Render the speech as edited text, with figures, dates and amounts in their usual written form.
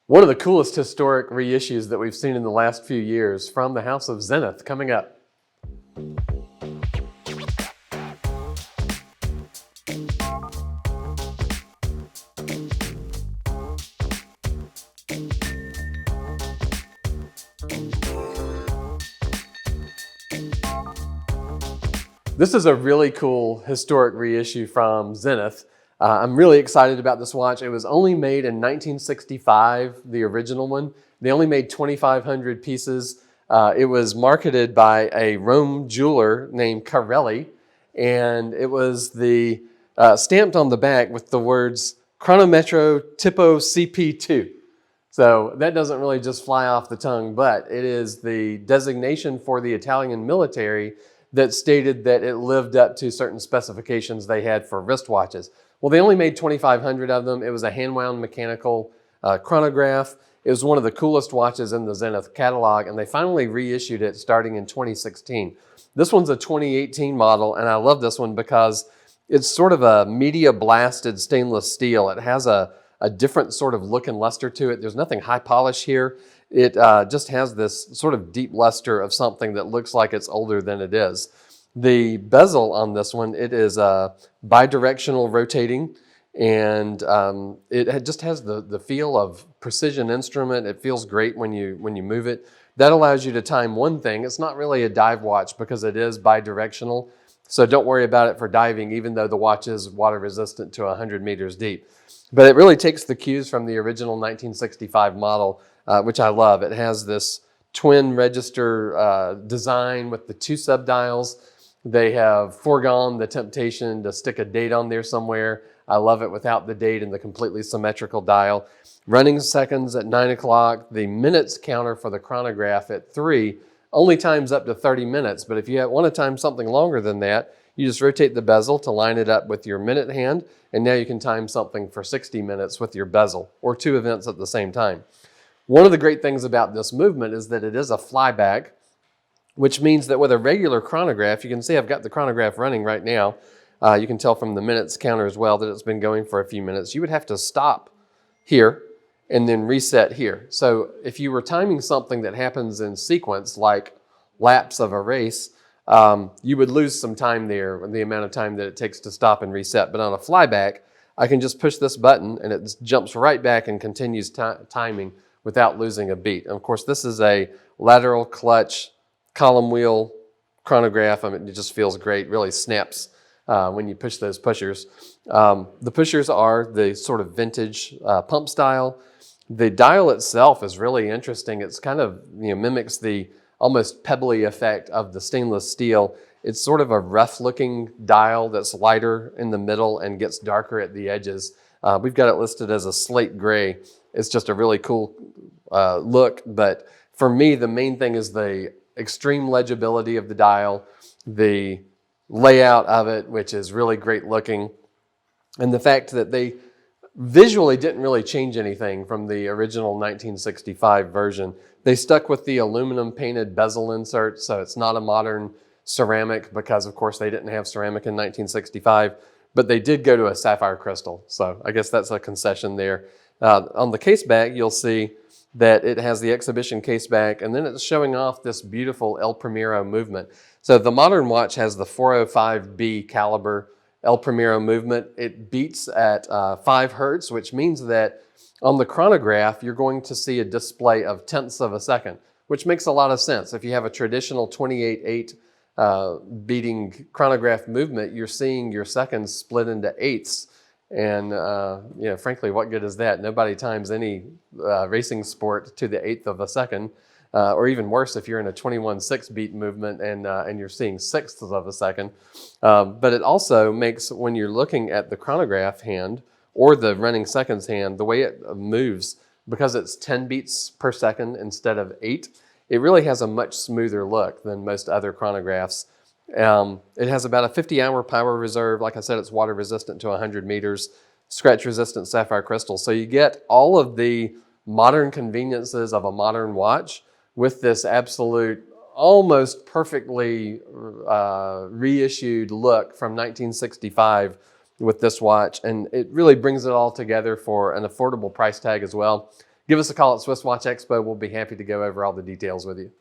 One of the coolest historic reissues that we've seen in the last few years from the house of Zenith coming up. This is a really cool historic reissue from Zenith. I'm really excited about this watch. It was only made in 1965, the original one. They only made 2,500 pieces. It was marketed by a Rome jeweler named Cairelli, and it was stamped on the back with the words Cronometro Tipo CP-2. So that doesn't really just fly off the tongue, but it is the designation for the Italian military that stated that it lived up to certain specifications they had for wristwatches. Well, they only made 2,500 of them. It was a hand-wound mechanical chronograph. It was one of the coolest watches in the Zenith catalog, and they finally reissued it starting in 2016. This one's a 2018 model, and I love this one because it's sort of a media-blasted stainless steel. It has a different sort of look and luster to it. There's nothing high polish here. It just has this sort of deep luster of something that looks like it's older than it is. The bezel on this one, it is bi-directional rotating, and it just has the feel of precision instrument. It feels great when you move it. That allows you to time one thing. It's not really a dive watch because it is bi-directional, so don't worry about it for diving, even though the watch is water resistant to 100 meters deep. But it really takes the cues from the original 1965 model, which I love. It has this twin register design with the two subdials. They have foregone the temptation to stick a date on there somewhere. I love it without the date and the completely symmetrical dial. Running seconds at 9 o'clock. The minutes counter for the chronograph at 3 only times up to 30 minutes. But if you want to time something longer than that, you just rotate the bezel to line it up with your minute hand, and now you can time something for 60 minutes with your bezel, or 2 events at the same time. One of the great things about this movement is that it is a flyback, which means that with a regular chronograph, you can see I've got the chronograph running right now. You can tell from the minutes counter as well that it's been going for a few minutes. You would have to stop here and then reset here. So if you were timing something that happens in sequence, like laps of a race, you would lose some time there, the amount of time that it takes to stop and reset. But on a flyback, I can just push this button and it jumps right back and continues timing without losing a beat. And of course, this is a lateral clutch column wheel chronograph. I mean, it just feels great, really snaps when you push those pushers. The pushers are the sort of vintage pump style. The dial itself is really interesting. It's kind of, mimics the almost pebbly effect of the stainless steel. It's sort of a rough looking dial that's lighter in the middle and gets darker at the edges. We've got it listed as a slate gray. It's just a really cool look, but for me, the main thing is the extreme legibility of the dial, the layout of it, which is really great looking, and the fact that they visually didn't really change anything from the original 1965 version. They stuck with the aluminum painted bezel insert, so it's not a modern ceramic because, of course, they didn't have ceramic in 1965, but they did go to a sapphire crystal, so I guess that's a concession there. On the case back, you'll see that it has the exhibition case back, and then it's showing off this beautiful El Primero movement. So the modern watch has the 405B caliber El Primero movement. It beats at 5 hertz, which means that on the chronograph, you're going to see a display of tenths of a second, which makes a lot of sense. If you have a traditional 28/8 beating chronograph movement, you're seeing your seconds split into eighths. And frankly, what good is that? Nobody times any racing sport to the 1/8 of a second, or even worse if you're in a 21/6 beat movement and you're seeing sixths of a second. But it also makes, when you're looking at the chronograph hand or the running seconds hand, the way it moves, because it's 10 beats per second instead of 8, it really has a much smoother look than most other chronographs. It has about a 50-hour power reserve. Like I said, it's water resistant to 100 meters, scratch resistant sapphire crystal. So you get all of the modern conveniences of a modern watch with this absolute, almost perfectly reissued look from 1965 with this watch. And it really brings it all together for an affordable price tag as well. give us a call at Swiss Watch Expo. We'll be happy to go over all the details with you.